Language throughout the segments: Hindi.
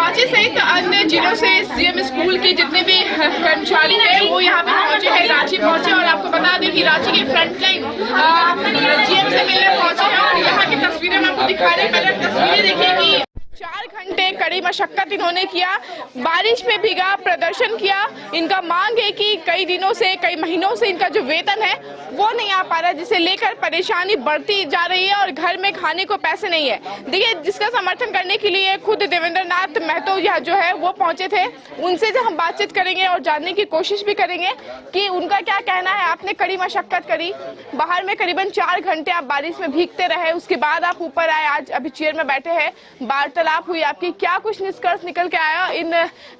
रांची सहित अन्य जिलों से सीएम स्कूल के जितने भी कर्मचारी हैं वो यहाँ पे पहुंचे हैं, रांची पहुंचे। और आपको बता दें कि रांची के फ्रंट लाइन सीएम से मिलने पहुंचे हैं और यहाँ की तस्वीरें मैं आपको दिखा रही हूँ। पहले तस्वीरें देखिए कि 4 घंटे कड़ी मशक्कत इन्होंने किया, बारिश में भीगा, प्रदर्शन किया। इनका मांग है कि कई दिनों से, कई महीनों से इनका जो वेतन है वो नहीं आ पा रहा, जिसे लेकर परेशानी बढ़ती जा रही है और घर में खाने को पैसे नहीं है। देखिए, जिसका समर्थन करने के लिए खुद देवेंद्र नाथ महतो यहाँ जो है वो पहुंचे थे। उनसे जो हम बातचीत करेंगे और जानने की कोशिश भी करेंगे कि उनका क्या कहना है। आपने कड़ी मशक्कत करी, बाहर में करीबन 4 घंटे आप बारिश में भीगते रहे, उसके बाद आप ऊपर आए, आज अभी चेयर में बैठे हैं, वार्तालाप हुई आपकी, क्या कुछ निष्कर्ष निकल के आया? इन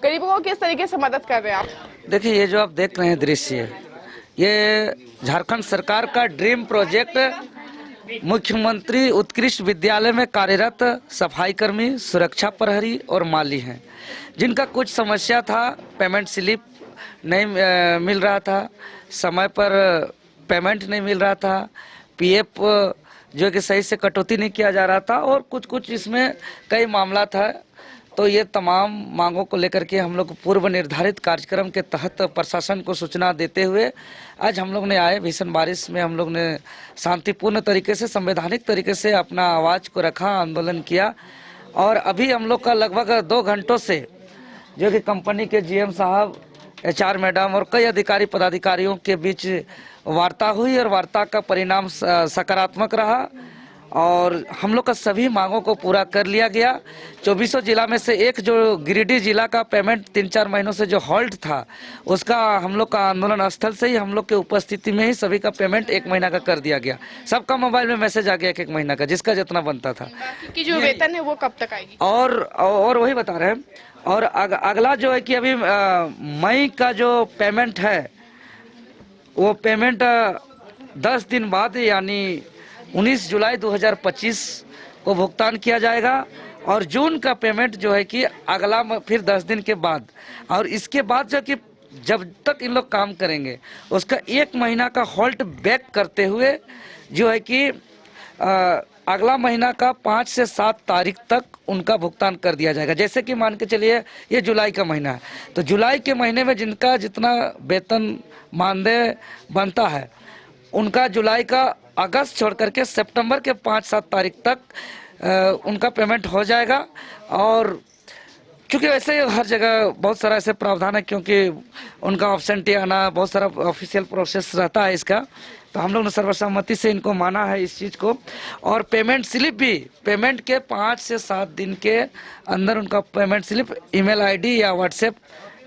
गरीबों को किस तरीके से मदद कर रहे हैं आप? देखिए, ये जो आप देख रहे हैं दृश्य, ये झारखंड सरकार का ड्रीम प्रोजेक्ट मुख्यमंत्री उत्कृष्ट विद्यालय में कार्यरत सफाई कर्मी, सुरक्षा प्रहरी और माली हैं, जिनका कुछ समस्या था। पेमेंट स्लिप नहीं मिल रहा था, समय पर पेमेंट नहीं मिल रहा था, पीएफ जो कि सही से कटौती नहीं किया जा रहा था और कुछ इसमें कई मामला था। तो ये तमाम मांगों को लेकर के हम लोग पूर्व निर्धारित कार्यक्रम के तहत प्रशासन को सूचना देते हुए आज हम लोग ने आए। भीषण बारिश में हम लोग ने शांतिपूर्ण तरीके से, संवैधानिक तरीके से अपना आवाज़ को रखा, आंदोलन किया। और अभी हम लोग का लगभग 2 घंटों से जो कि कंपनी के जीएम साहब, एचआर मैडम और कई अधिकारी पदाधिकारियों के बीच वार्ता हुई और वार्ता का परिणाम सकारात्मक रहा और हम लोग का सभी मांगों को पूरा कर लिया गया। 24 जिला में से एक जो गिरिडीह जिला का पेमेंट 3-4 महीनों से जो हॉल्ट था, उसका हम लोग का आंदोलन स्थल से ही हम लोग के उपस्थिति में ही सभी का पेमेंट 1 महीना का कर दिया गया। सबका मोबाइल में मैसेज आ गया 1-1 महीना का, जिसका जितना बनता था। कि जो वेतन है वो कब तक आएगी? और वही बता रहे हैं। और अगला जो है कि अभी मई का जो पेमेंट है वो पेमेंट 10 दिन बाद यानी 19 जुलाई 2025 को भुगतान किया जाएगा और जून का पेमेंट जो है कि अगला फिर 10 दिन के बाद। और इसके बाद जो कि जब तक इन लोग काम करेंगे उसका 1 महीना का हॉल्ट बैक करते हुए जो है कि अगला महीना का 5 से 7 तारीख तक उनका भुगतान कर दिया जाएगा। जैसे कि मान के चलिए ये जुलाई का महीना है, तो जुलाई के महीने में जिनका जितना वेतन मानदेय बनता है उनका जुलाई का अगस्त छोड़ करके सितंबर के 5-7 तारीख तक उनका पेमेंट हो जाएगा। और क्योंकि वैसे हर जगह बहुत सारा ऐसे प्रावधान है, क्योंकि उनका ऑब्सेंटी आना, बहुत सारा ऑफिशियल प्रोसेस रहता है इसका, तो हम लोग ने सर्वसम्मति से इनको माना है इस चीज़ को। और पेमेंट स्लिप भी पेमेंट के 5 से 7 दिन के अंदर उनका पेमेंट स्लिप ईमेल आईडी या व्हाट्सएप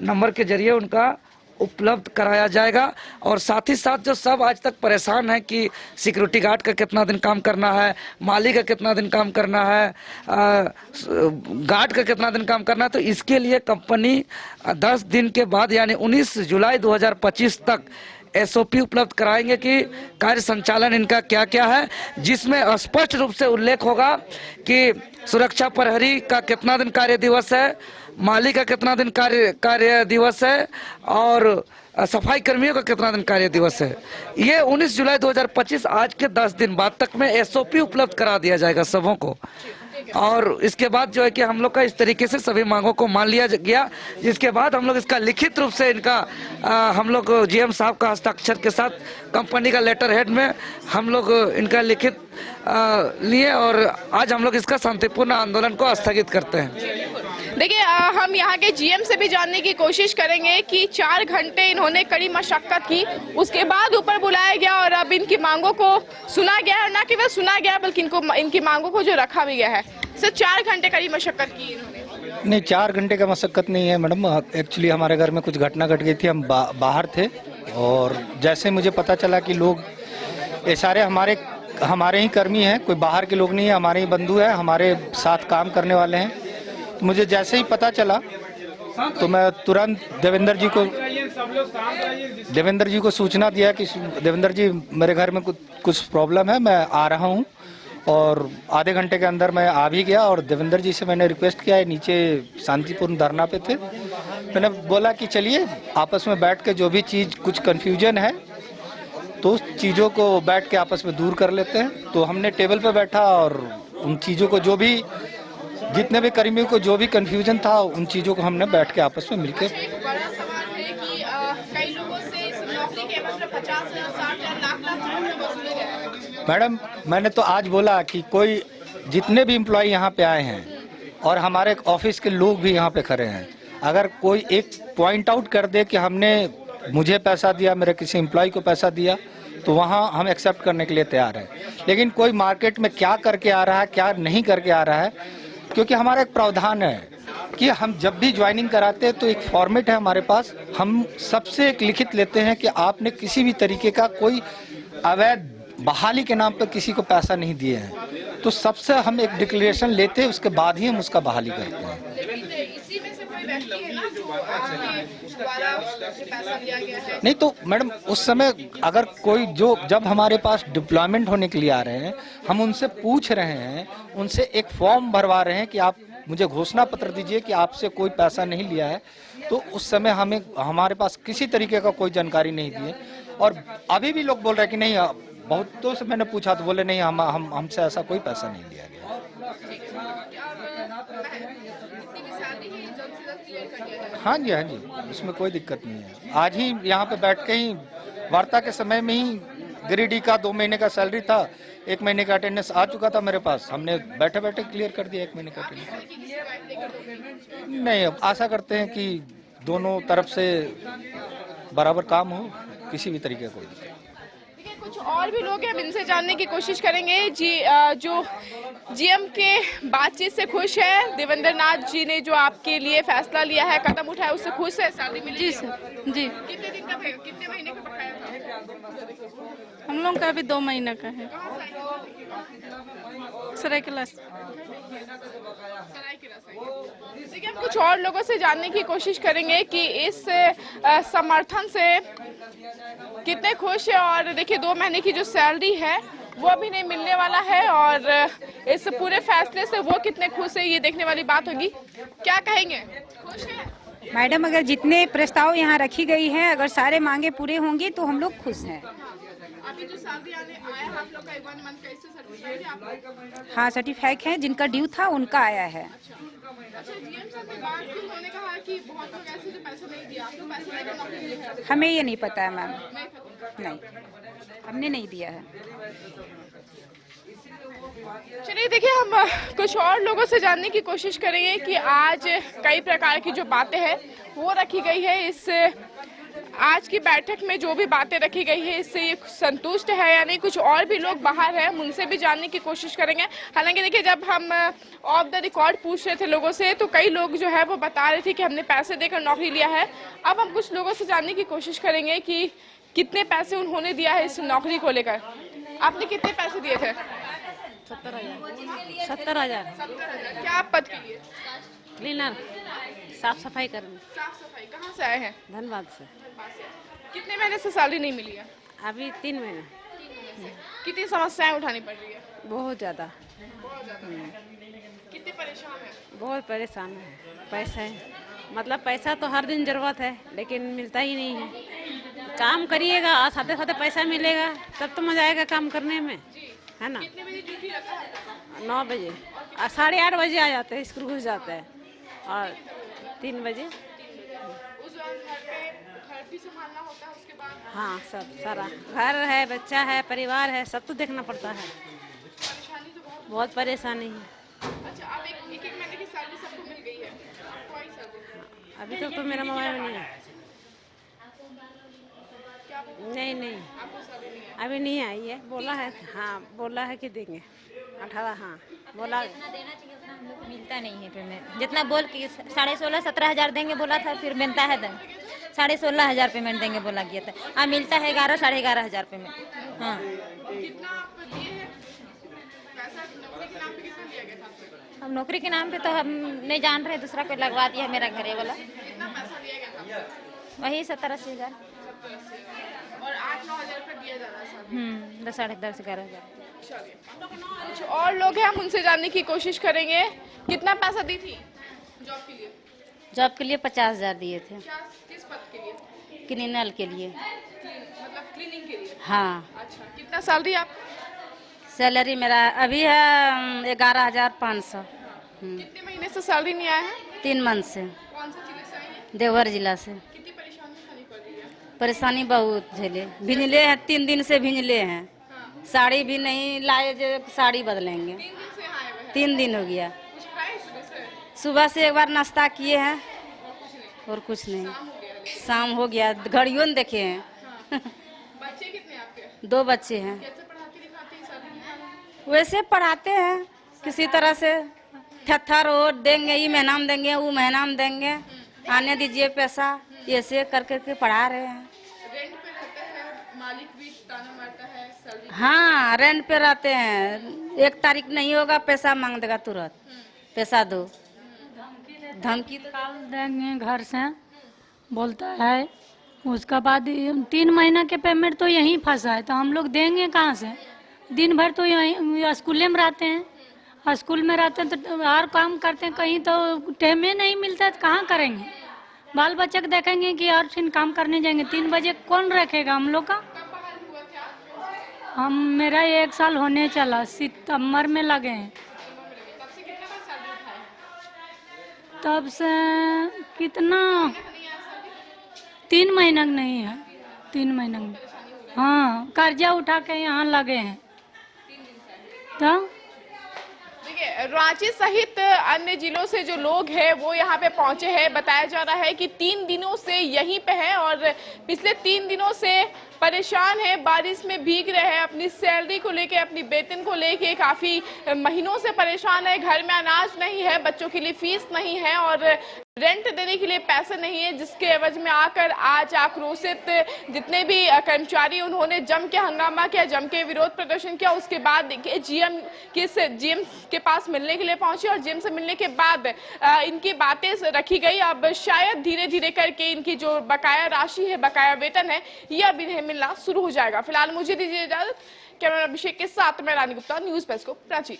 नंबर के जरिए उनका उपलब्ध कराया जाएगा। और साथ ही साथ जो सब आज तक परेशान है कि सिक्योरिटी गार्ड का कितना दिन काम करना है, माली का कितना दिन काम करना है, गार्ड का कितना दिन काम करना है, तो इसके लिए कंपनी 10 दिन के बाद यानी 19 जुलाई 2025 तक एसओपी उपलब्ध कराएंगे कि कार्य संचालन इनका क्या क्या है, जिसमें स्पष्ट रूप से उल्लेख होगा कि सुरक्षा प्रहरी का कितना दिन कार्य दिवस है, माली का कितना दिन कार्य दिवस है और सफाई कर्मियों का कितना दिन कार्य दिवस है। ये 19 जुलाई 2025 आज के 10 दिन बाद तक में एसओपी उपलब्ध करा दिया जाएगा सबों को। और इसके बाद जो है कि हम लोग का इस तरीके से सभी मांगों को मान लिया गया, जिसके बाद हम लोग इसका लिखित रूप से इनका हम लोग जीएम साहब का हस्ताक्षर के साथ कंपनी का लेटर हेड में हम लोग इनका लिखित लिए और आज हम लोग इसका शांतिपूर्ण आंदोलन को स्थगित करते हैं। देखिए, हम यहाँ के जीएम से भी जानने की कोशिश करेंगे कि 4 घंटे इन्होंने कड़ी मशक्कत की, उसके बाद ऊपर बुलाया गया और अब इनकी मांगों को सुना गया है। और न केवल सुना गया बल्कि इनकी मांगों को जो रखा भी गया है। सिर्फ 4 घंटे कड़ी मशक्कत की इन्होंने? नहीं, 4 घंटे का मशक्कत नहीं है मैडम। एक्चुअली हमारे घर में कुछ घटना घट गई थी, हम बाहर थे और जैसे मुझे पता चला कि लोग ये सारे हमारे ही कर्मी हैं, कोई बाहर के लोग नहीं है, हमारे ही बंधु हैं, हमारे साथ काम करने वाले हैं। तो मुझे जैसे ही पता चला तो मैं तुरंत देवेंद्र जी को सूचना दिया कि देवेंद्र जी मेरे घर में कुछ प्रॉब्लम है, मैं आ रहा हूँ। और आधे घंटे के अंदर मैं आ भी गया और देवेंद्र जी से मैंने रिक्वेस्ट किया, नीचे शांतिपूर्ण धरना पे थे, मैंने बोला कि चलिए आपस में बैठ के जो भी चीज़ कुछ कन्फ्यूजन है तो उस चीज़ों को बैठ के आपस में दूर कर लेते हैं। तो हमने टेबल पे बैठा और उन चीज़ों को जो भी जितने भी कर्मियों को जो भी कंफ्यूजन था उन चीज़ों को हमने बैठ के आपस में मिलकर अच्छा, एक बड़ा सवाल है कि कई लोगों से इस नौकरी के मतलब 50,000, 60,000, लाख रुपए वसूले गए हैं। मैडम, मैंने तो आज बोला कि कोई जितने भी एम्प्लॉय यहाँ पे आए हैं और हमारे ऑफिस के लोग भी यहाँ पे खड़े हैं, अगर कोई एक पॉइंट आउट कर दे कि हमने मुझे पैसा दिया, मेरे किसी एम्प्लॉय को पैसा दिया, तो वहाँ हम एक्सेप्ट करने के लिए तैयार हैं। लेकिन कोई मार्केट में क्या करके आ रहा है, क्या नहीं करके आ रहा है, क्योंकि हमारा एक प्रावधान है कि हम जब भी ज्वाइनिंग कराते हैं तो एक फॉर्मेट है हमारे पास, हम सबसे एक लिखित लेते हैं कि आपने किसी भी तरीके का कोई अवैध बहाली के नाम पर किसी को पैसा नहीं दिए हैं, तो सबसे हम एक डिक्लेरेशन लेते हैं, उसके बाद ही हम उसका बहाली करते हैं। लेकिन इसी में से कोई व्यक्ति है ना जो आपके द्वारा पैसा लिया गया है? नहीं तो मैडम, उस समय अगर कोई जो जब हमारे पास डिप्लॉयमेंट होने के लिए आ रहे हैं, हम उनसे पूछ रहे हैं, उनसे एक फॉर्म भरवा रहे हैं कि आप मुझे घोषणा पत्र दीजिए कि आपसे कोई पैसा नहीं लिया है, तो उस समय हमें हमारे पास किसी तरीके का कोई जानकारी नहीं दी है। और अभी भी लोग बोल रहे हैं कि नहीं, बहुतों से मैंने पूछा तो बोले नहीं, हमसे ऐसा कोई पैसा नहीं लिया गया। हाँ जी, हाँ जी, इसमें कोई दिक्कत नहीं है। आज ही यहाँ पे बैठ के ही वार्ता के समय में ही गिरिडीह का 2 महीने का सैलरी था, 1 महीने का अटेंडेंस आ चुका था मेरे पास, हमने बैठे बैठे क्लियर कर दिया 1 महीने का अटेंडेंस। नहीं, अब आशा करते हैं कि दोनों तरफ से बराबर काम हो, किसी भी तरीके का कोई दिक्कत। देखिए, कुछ और भी लोग हैं, हम इनसे जानने की कोशिश करेंगे। जी जो जीएम के बातचीत से खुश है, देवेंद्र नाथ जी ने जो आपके लिए फैसला लिया है, कदम उठाया, उससे खुश है? सैलरी मिली? जी सर, जी। कितने दिन का कितने महीने का बकाया था? हम लोग का अभी 2 महीने का है। सरायकेला। देखिए, हम कुछ और लोगों से जानने की कोशिश करेंगे कि इस समर्थन से कितने खुश है। और देखिए, 2 महीने की जो सैलरी है वो अभी नहीं मिलने वाला है, और इस पूरे फैसले से वो कितने खुश है, ये देखने वाली बात होगी। क्या कहेंगे, खुश है? मैडम, अगर जितने प्रस्ताव यहाँ रखी गई हैं, अगर सारे मांगे पूरे होंगी तो हम लोग खुश हैं। अभी जो सैलरी आया आप लोग का 1 मंथ का, इससे सर्टिफाइड है आप? हाँ, सर्टिफाइड है, जिनका ड्यू था उनका आया है। अच्छा, जीएम साहब ने बात की, उन्होंने कहा कि बहुत लोग ऐसे जो पैसा नहीं दिया, आप लोग पैसा लेकर नौकरी लेकर? हमें ये नहीं पता है मैम, नहीं पता। नहीं, हमने नहीं दिया है। चलिए, देखिए, हम कुछ और लोगों से जानने की कोशिश करेंगे कि आज कई प्रकार की जो बातें हैं वो रखी गई है। इस आज की बैठक में जो भी बातें रखी गई है, इससे ये संतुष्ट है या नहीं। कुछ और भी लोग बाहर हैं, उनसे भी जानने की कोशिश करेंगे। हालांकि देखिए, जब हम ऑफ द रिकॉर्ड पूछ रहे थे लोगों से, तो कई लोग जो है वो बता रहे थे कि हमने पैसे देकर नौकरी लिया है। अब हम कुछ लोगों से जानने की कोशिश करेंगे कि कितने पैसे उन्होंने दिया है इस नौकरी को लेकर। आपने कितने पैसे दिए थे? 70,000। 70,000। क्या पद के लिए? क्लीनर, साफ सफाई करने। साफ सफाई। कहाँ से आए हैं? धनबाद से। कितने महीने से सैलरी नहीं मिली है? अभी 3 महीने। कितनी समस्याएं उठानी पड़ रही है? बहुत ज़्यादा। कितने परेशान हैं? बहुत परेशान है। पैसा मतलब पैसा तो हर दिन ज़रूरत है, लेकिन मिलता ही नहीं है। काम करिएगा और साथ साथ पैसा मिलेगा, तब तो मज़ा आएगा काम करने में, है ना। कितने बजे ड्यूटी रखा है? 9 बजे और 8:30 बजे आ जाते हैं, स्कूल घुस जाते हैं, और 3 बजे। उस दौरान घर भी संभालना होता है उसके बाद? हाँ, सब सारा घर है, बच्चा है, परिवार है, सब तो देखना पड़ता है। परेशानी तो बहुत परेशानी है। अच्छा, अब एक महीने की सैलरी सबको मिल गई है, आपको आई सैलरी? अभी तक तो मेरा मोबाइल में नहीं है। नहीं, आपको सैलरी नहीं है? अभी नहीं आई है। बोला है, हाँ बोला है कि देंगे 18। हाँ बोला। जितना देना चाहिए उतना हम लोग मिलता नहीं है पेमेंट। जितना बोल के 16.5 17,000 देंगे बोला था, फिर मिलता है 16,500 पेमेंट देंगे बोला गया था। हाँ, मिलता है 11 साढ़े 11,000 पेमेंट। हाँ, कितना आप दिए हैं पैसा? नौकरी के नाम पे कितना दिया गया था आपसे? हम नौकरी के नाम पे तो हम नहीं जान रहे, दूसरा कोई लगवा दिया मेरा घरे वाला। कितना पैसा दिया गया था? वही 70-80 हज़ार। और 8-9 हज़ार रुपये दिया जा रहा है सर? 10 साढ़े 10 11,000। कुछ और लोग हैं, हम उनसे जानने की कोशिश करेंगे। कितना पैसा दी थी जॉब के लिए? जॉब के लिए 50,000 दिए थे। क्या, किस पद के लिए? क्लीनर के लिए। मतलब क्लीनिंग के लिए? हाँ। अच्छा, कितना सैलरी आप? सैलरी मेरा अभी है 11,500। कितने महीने से सैलरी नहीं आया है? 3 मंथ से। कौन से जिले से आई है? देवघर जिला से। कितनी परेशानी उठानी पड़ रही है? परेशानी बहुत झेले, भिजले हैं, 3 दिन से भिजले हैं। साड़ी भी नहीं लाए जो साड़ी बदलेंगे। 3 दिन से आए हुए हैं। 3 दिन हो गया। कुछ खाए सुबह से? सुबह से एक बार नाश्ता किए हैं और कुछ नहीं। शाम हो गया, घड़ियों ने देखे हैं। बच्चे कितने आपके? 2 बच्चे हैं। कैसे पढ़ाते लिखाते हैं सब? वैसे पढ़ाते हैं किसी तरह से, थत्थर और देंगे, ये महीना में देंगे, वो महीना में देंगे, आने दीजिए पैसा, ऐसे कर करके पढ़ा रहे हैं। रेंट पे रहते हैं, मालिक भी ताना मारता है सैलरी। हाँ, रेंट पे रहते हैं। 1 तारीख नहीं होगा पैसा मांग देगा तुरंत, पैसा दो। धमकी तो निकाल देंगे घर से बोलता है। उसका बाद 3 महीना के पेमेंट तो यहीं फंसा है, तो हम लोग देंगे कहाँ से? दिन भर तो यहीं स्कूल में रहते हैं, स्कूल में रहते हैं तो हर काम करते हैं, कहीं तो टाइम में नहीं मिलता है तो कहाँ करेंगे? बाल बच्चे को देखेंगे कि और फिर काम करने जाएंगे। 3 बजे कौन रखेगा हम लोग का? हम मेरा 1 साल होने चला, सितंबर में लगे हैं। तब से कितना 3 महीना नहीं है, 3 महीना में। हाँ, कर्जा उठा के यहाँ लगे हैं। तो देखिए, रांची सहित अन्य जिलों से जो लोग हैं वो यहाँ पे पहुंचे हैं। बताया जा रहा है कि 3 दिनों से यहीं पे है और पिछले 3 दिनों से परेशान है, बारिश में भीग रहे हैं, अपनी सैलरी को लेके, अपनी वेतन को लेके काफी महीनों से परेशान है। घर में अनाज नहीं है, बच्चों के लिए फीस नहीं है और रेंट देने के लिए पैसे नहीं है, जिसके एवज में आकर आज आक्रोशित जितने भी कर्मचारी उन्होंने जम के हंगामा किया, जम के विरोध प्रदर्शन किया। उसके बाद देखिए जीएम के पास मिलने के लिए पहुंचे और जीएम से मिलने के बाद इनकी बातें रखी गई। अब शायद धीरे धीरे करके इनकी जो बकाया राशि है, बकाया वेतन है, यह अब इन्हें मिलना शुरू हो जाएगा। फिलहाल मुझे दीजिए इजाजत। कैमरा अभिषेक के साथ मैं रानी गुप्ता, न्यूज़ डेस्क, रांची।